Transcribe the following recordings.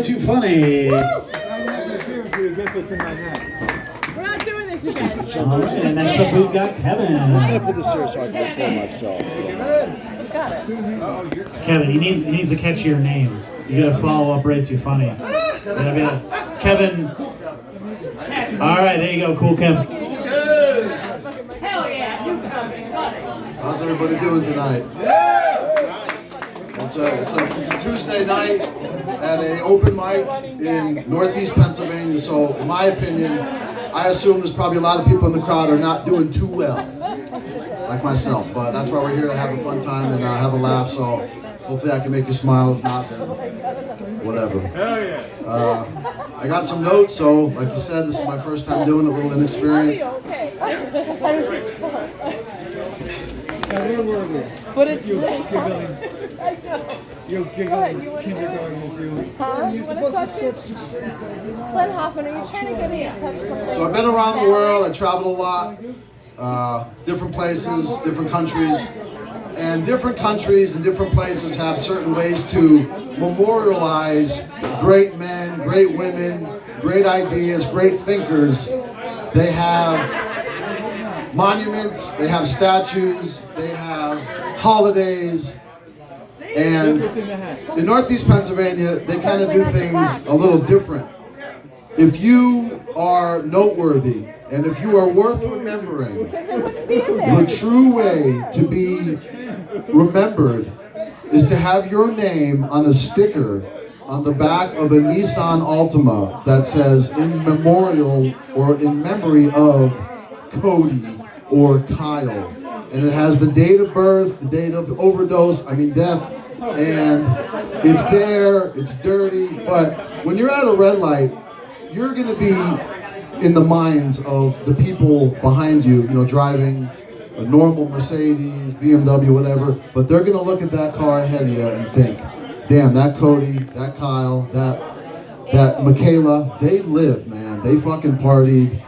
Too funny. We're not doing this again. All right, and next up we've got Kevin. I'm just gonna put this here so I can record myself. Got it. Kevin, he needs to catch your name. You gotta follow up Way Too Funny. You gotta be like, Kevin. All right, there you go, Cool Kevin. Hell yeah, you fucking got it. How's everybody doing tonight? It's a Tuesday night at an open mic in Northeast Pennsylvania. So, in my opinion, I assume there's probably a lot of people in the crowd who are not doing too well, like myself. But that's why we're here to have a fun time and have a laugh. So, hopefully, I can make you smile. If not, then whatever. Hell yeah. I got some notes. So, like you said, this is my first time doing it, a little inexperienced. Okay. But it's You're giggling kindergarten with you. Huh? You want to touch it? Glenn Hoffman, are you trying to get me to touch something? So I've been around the world. I traveled a lot, different places, different countries, and different countries and different places have certain ways to memorialize great men, great women, great ideas, great thinkers. They have monuments, they have statues, they have holidays. And in Northeast Pennsylvania, they kind of do things a little different. If you are noteworthy, and if you are worth remembering, the true way to be remembered is to have your name on a sticker on the back of a Nissan Altima that says in memorial or in memory of Cody or Kyle. And it has the date of birth, the date of overdose, death, and it's there, it's dirty, but when you're at a red light, you're gonna be in the minds of the people behind you, driving a normal Mercedes, BMW, whatever, but they're gonna look at that car ahead of you and think, damn, that Cody, that Kyle, that Michaela, they lived, man, they fucking partied,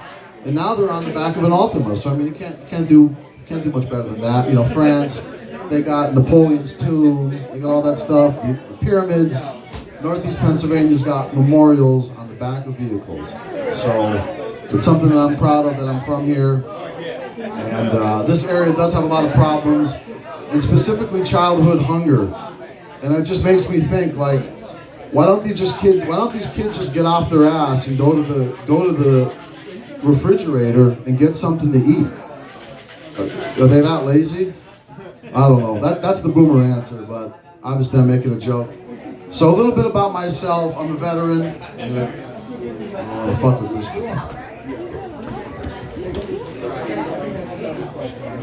and now they're on the back of an Altima, so you can't do much better than that. France, they got Napoleon's tomb, they got all that stuff, the pyramids. Northeast Pennsylvania's got memorials on the back of vehicles. So it's something that I'm proud of, that I'm from here. And this area does have a lot of problems, and specifically childhood hunger. And it just makes me think, why don't these kids just get off their ass and go to the refrigerator and get something to eat? Are they that lazy? I don't know. That's the boomer answer, but obviously I'm making a joke. So a little bit about myself. I'm a veteran. Fuck with this.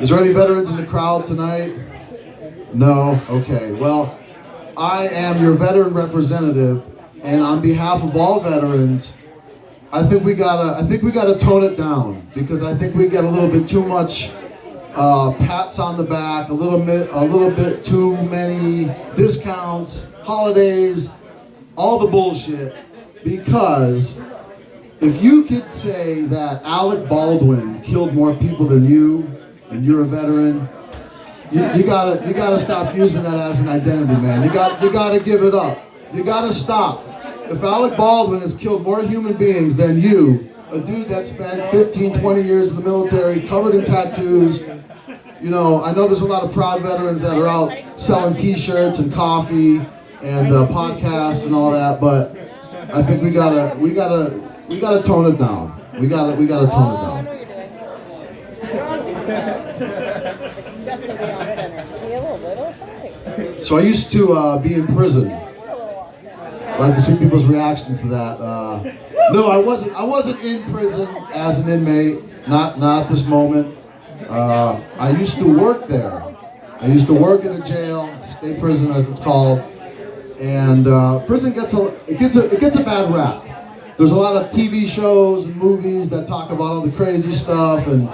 Is there any veterans in the crowd tonight? No? Okay. Well, I am your veteran representative, and on behalf of all veterans, I think we gotta tone it down, because I think we get a little bit too much pats on the back, a little bit too many discounts, holidays, all the bullshit. Because if you could say that Alec Baldwin killed more people than you, and you're a veteran, you gotta stop using that as an identity, man. You gotta give it up. You gotta stop. If Alec Baldwin has killed more human beings than you, a dude that spent 15, 20 years in the military, covered in tattoos, I know there's a lot of proud veterans that are out selling t-shirts and coffee and podcasts and all that, but I think we gotta tone it down. We gotta tone it down. I know what you're doing. It's definitely off center. Maybe a little bit off center. So I used to be in prison. I'd like to see people's reactions to that. No, I wasn't in prison as an inmate. Not at this moment. I used to work there. I used to work in a jail, state prison as it's called, and prison gets a bad rap. There's a lot of TV shows and movies that talk about all the crazy stuff, and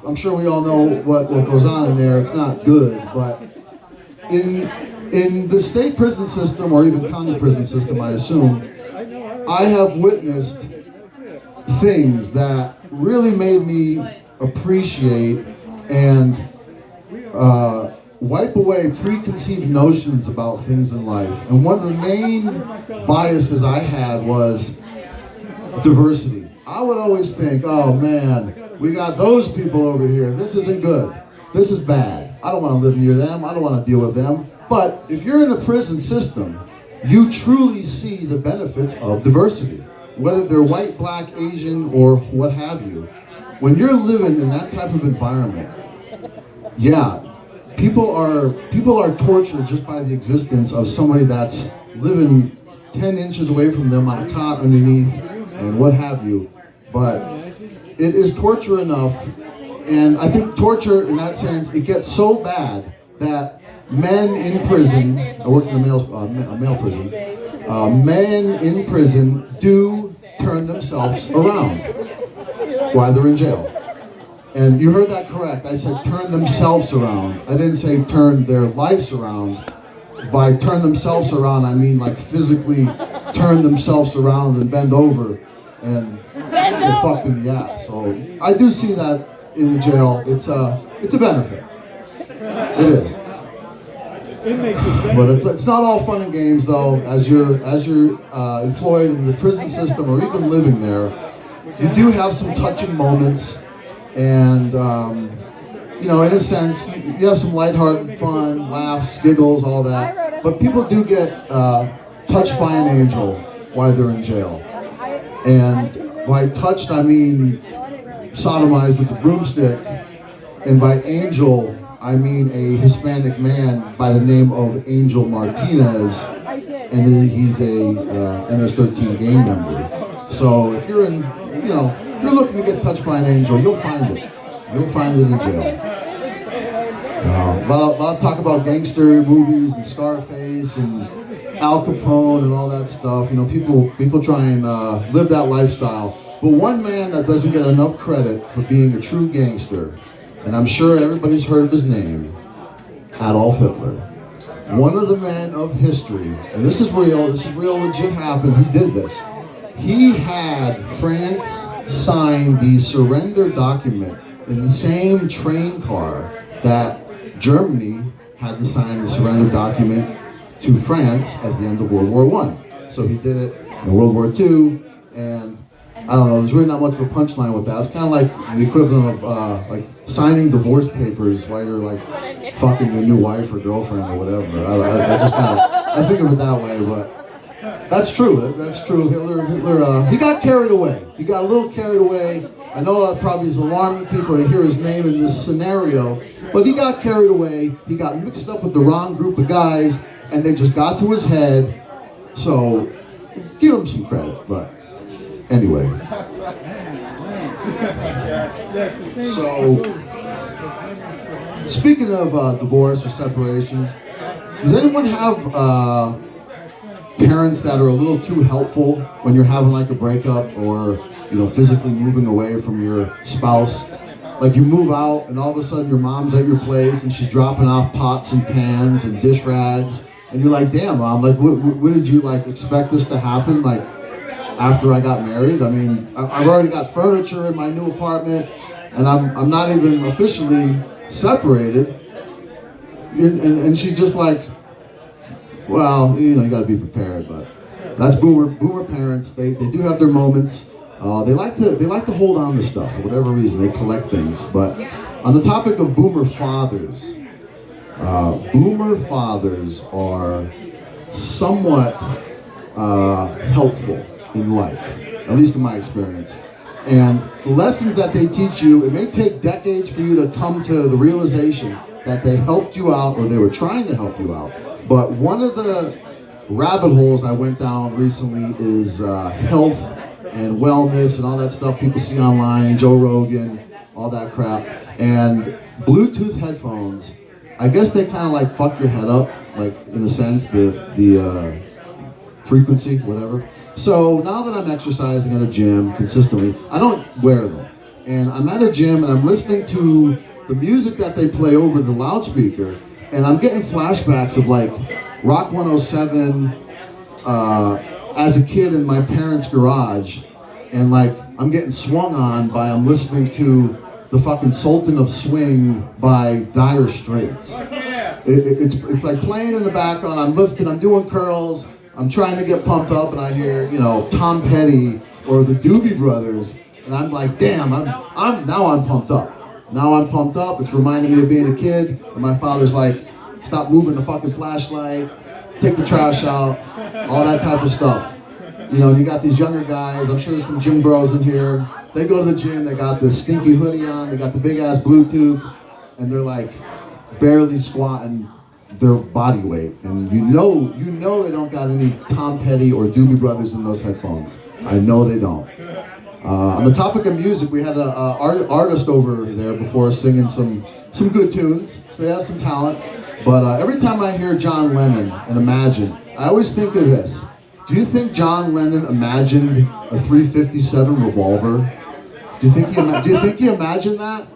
I'm sure we all know what goes on in there. It's not good, but in the state prison system, or even county prison system, I assume, I have witnessed things that really made me appreciate and wipe away preconceived notions about things in life. And one of the main biases I had was diversity. I would always think, oh man, we got those people over here. This isn't good. This is bad. I don't want to live near them. I don't want to deal with them. But if you're in a prison system, you truly see the benefits of diversity. Whether they're white, black, Asian, or what have you. When you're living in that type of environment, yeah, people are tortured just by the existence of somebody that's living 10 inches away from them on a cot underneath and what have you. But it is torture enough, and I think torture in that sense, it gets so bad that men in prison, I worked in a male prison, men in prison do turn themselves around while they're in jail. And you heard that correct. I said turn themselves around. I didn't say turn their lives around. By turn themselves around, I mean like physically turn themselves around and bend over and get fucked in the ass. So I do see that in the jail. It's a benefit. It is. But it's not all fun and games though. As you're employed in the prison system or even living there, you do have some touching moments, and you know, in a sense, you have some lighthearted fun, laughs, giggles, all that. But people do get touched by an angel while they're in jail, and by touched I mean sodomized with the broomstick, and by angel I mean a Hispanic man by the name of Angel Martinez, and he's a MS-13 gang member. So if you're in, you know, if you're looking to get touched by an angel, you'll find it. You'll find it in jail. A lot of talk about gangster movies and Scarface and Al Capone and all that stuff. You know, people try and live that lifestyle. But one man that doesn't get enough credit for being a true gangster, and I'm sure everybody's heard of his name, Adolf Hitler. One of the men of history, and this is real legit happened, he did this. He had France sign the surrender document in the same train car that Germany had to sign the surrender document to France at the end of World War I. So he did it in World War II, and I don't know, there's really not much of a punchline with that. It's kind of like the equivalent of like signing divorce papers while you're like fucking your new wife or girlfriend or whatever. I just kind of, I think of it that way, but that's true. That's true. Hitler, he got carried away. He got a little carried away. I know that probably is alarming people to hear his name in this scenario, but he got carried away. He got mixed up with the wrong group of guys, and they just got to his head. So give him some credit, but. Anyway, so speaking of divorce or separation, does anyone have parents that are a little too helpful when you're having like a breakup or, you know, physically moving away from your spouse? Like you move out and all of a sudden your mom's at your place and she's dropping off pots and pans and dish rags, and you're like, damn mom, like what did you like expect this to happen? Like, after I got married, I mean, I've already got furniture in my new apartment, and I'm not even officially separated. And she's just like, well, you know, you gotta be prepared. But that's boomer parents. They do have their moments. They like to hold on to stuff for whatever reason. They collect things. But on the topic of boomer fathers are somewhat helpful in life, at least in my experience. And the lessons that they teach you, it may take decades for you to come to the realization that they helped you out or they were trying to help you out. But one of the rabbit holes I went down recently is health and wellness and all that stuff people see online, Joe Rogan, all that crap. And Bluetooth headphones, I guess they kind of like fuck your head up, like in a sense, the frequency, whatever. So now that I'm exercising at a gym consistently, I don't wear them. And I'm at a gym and I'm listening to the music that they play over the loudspeaker, and I'm getting flashbacks of like Rock 107 as a kid in my parents' garage, and like I'm getting swung on by I'm listening to the fucking Sultan of Swing by Dire Straits. it's like playing in the background. I'm lifting, I'm doing curls, I'm trying to get pumped up, and I hear, you know, Tom Petty or the Doobie Brothers, and I'm like, damn, I'm pumped up. Now I'm pumped up. It's reminding me of being a kid, and my father's like, stop moving the fucking flashlight, take the trash out, all that type of stuff. You know, you got these younger guys, I'm sure there's some gym bros in here. They go to the gym, they got this stinky hoodie on, they got the big ass Bluetooth, and they're like barely squatting their body weight. And you know they don't got any Tom Petty or Doobie Brothers in those headphones. I know they don't. On the topic of music, we had an artist over there before singing some good tunes, so they have some talent. But every time I hear John Lennon and Imagine, I always think of this. Do you think John Lennon imagined a .357 revolver? Do you think he imagined that?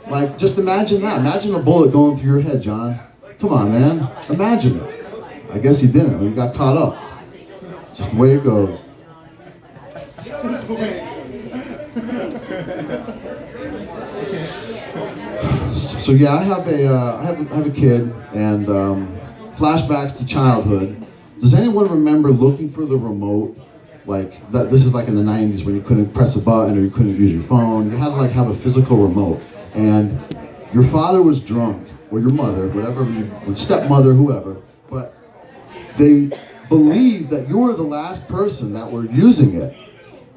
Like, just imagine that. Imagine a bullet going through your head, John. Come on, man. Imagine it. I guess he didn't. He got caught up. Just the way it goes. So yeah, I have a kid, and flashbacks to childhood. Does anyone remember looking for the remote? Like that. This is like in the '90s when you couldn't press a button or you couldn't use your phone. You had to like have a physical remote, and your father was drunk, or your mother, whatever, your stepmother, whoever. But they believed that you were the last person that were using it,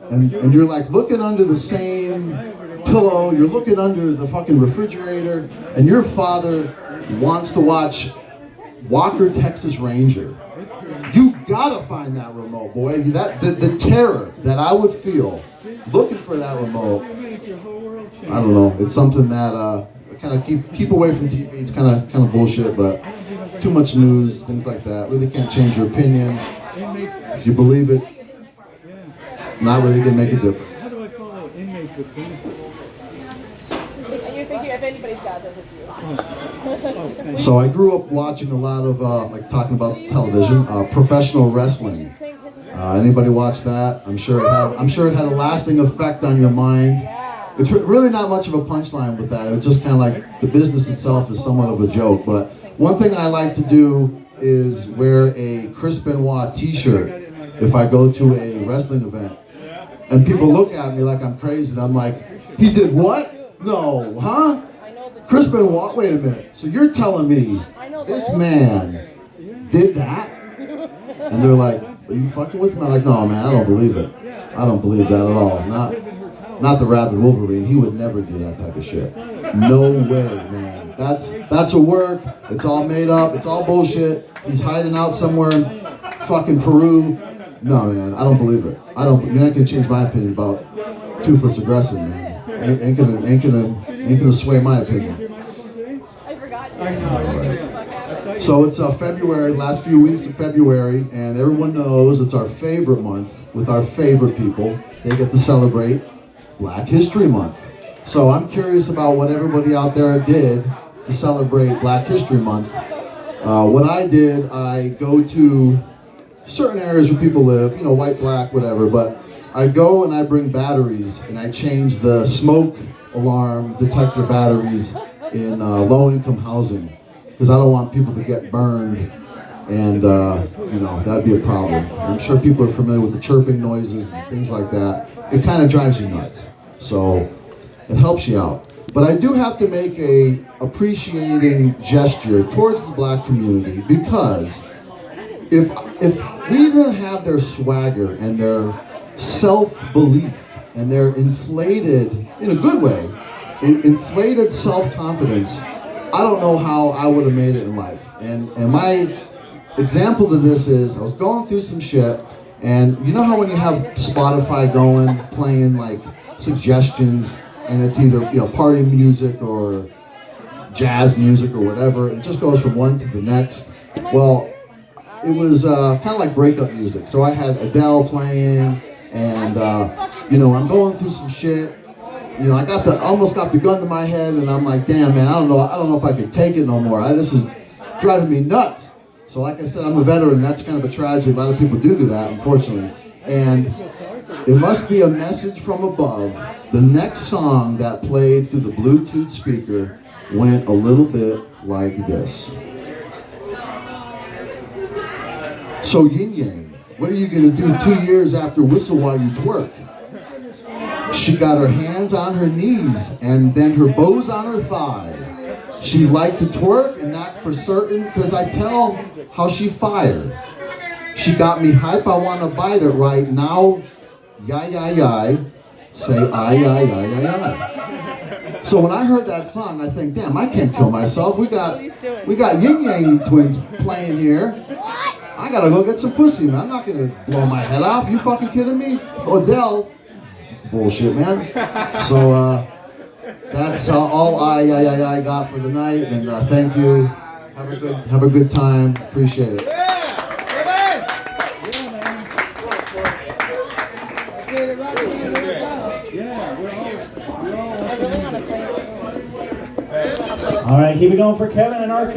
and you're like looking under the same pillow. You're looking under the fucking refrigerator, and your father wants to watch Walker, Texas Ranger. You gotta find that remote, boy. The terror that I would feel looking for that remote. I don't know. It's something that kind of keep away from TV. It's kind of bullshit, but too much news, things like that. Really can't change your opinion. If you believe it, not really gonna make a difference. How do I follow inmates with benefits? You're thinking if anybody's got those, it's you. So I grew up watching a lot of, like talking about television, professional wrestling. Anybody watch that? I'm sure it had a lasting effect on your mind. It's really not much of a punchline with that. It's just kind of like the business itself is somewhat of a joke. But one thing I like to do is wear a Chris Benoit t-shirt if I go to a wrestling event. And people look at me like I'm crazy, and I'm like, he did what? No, huh? Chris Benoit, wait a minute. So you're telling me this man did that? And they're like, are you fucking with me? I'm like, no, man, I don't believe it. I don't believe that at all. Not the Rabid Wolverine. He would never do that type of shit. No way, man. That's a work. It's all made up. It's all bullshit. He's hiding out somewhere in fucking Peru. No, man, I don't believe it. You're not gonna change my opinion about Toothless Aggressive, man. Ain't gonna sway my opinion. I forgot. So it's February, last few weeks of February, and everyone knows it's our favorite month with our favorite people. They get to celebrate Black History Month. So I'm curious about what everybody out there did to celebrate Black History Month. What I did, I go to certain areas where people live, you know, white, black, whatever, but I go and I bring batteries and I change the smoke alarm detector batteries in low-income housing because I don't want people to get burned, and you know, that'd be a problem. I'm sure people are familiar with the chirping noises and things like that. It kind of drives you nuts, so it helps you out. But I do have to make a appreciating gesture towards the black community, because if we didn't have their swagger and their self-belief and their inflated, in a good way, inflated self-confidence, I don't know how I would have made it in life. And my example to this is, I was going through some shit, and you know how when you have Spotify going, playing like suggestions, and it's either, you know, party music or jazz music or whatever, it just goes from one to the next. Well, it was kind of like breakup music. So I had Adele playing, and you know, I'm going through some shit. You know, I almost got the gun to my head, and I'm like, damn, man, I don't know if I could take it no more. This is driving me nuts. So like I said, I'm a veteran. That's kind of a tragedy. A lot of people do that, unfortunately. And it must be a message from above. The next song that played through the Bluetooth speaker went a little bit like this. So Yin Yang, what are you gonna do 2 years after Whistle While You Twerk? She got her hands on her knees and then her bows on her thigh. She liked to twerk, and that for certain, because I tell how she fired. She got me hype, I wanna bite it right now. Yai, yai, yai. Say ay, ay, ay, ay, ay. So when I heard that song, I think, damn, I can't kill myself. We got Yin Yang twins playing here. I gotta go get some pussy, man. I'm not gonna blow my head off. You fucking kidding me? Odell, it's bullshit, man. So that's all I got for the night, and thank you. Have a good time. Appreciate it. All right, keep it going for Kevin and our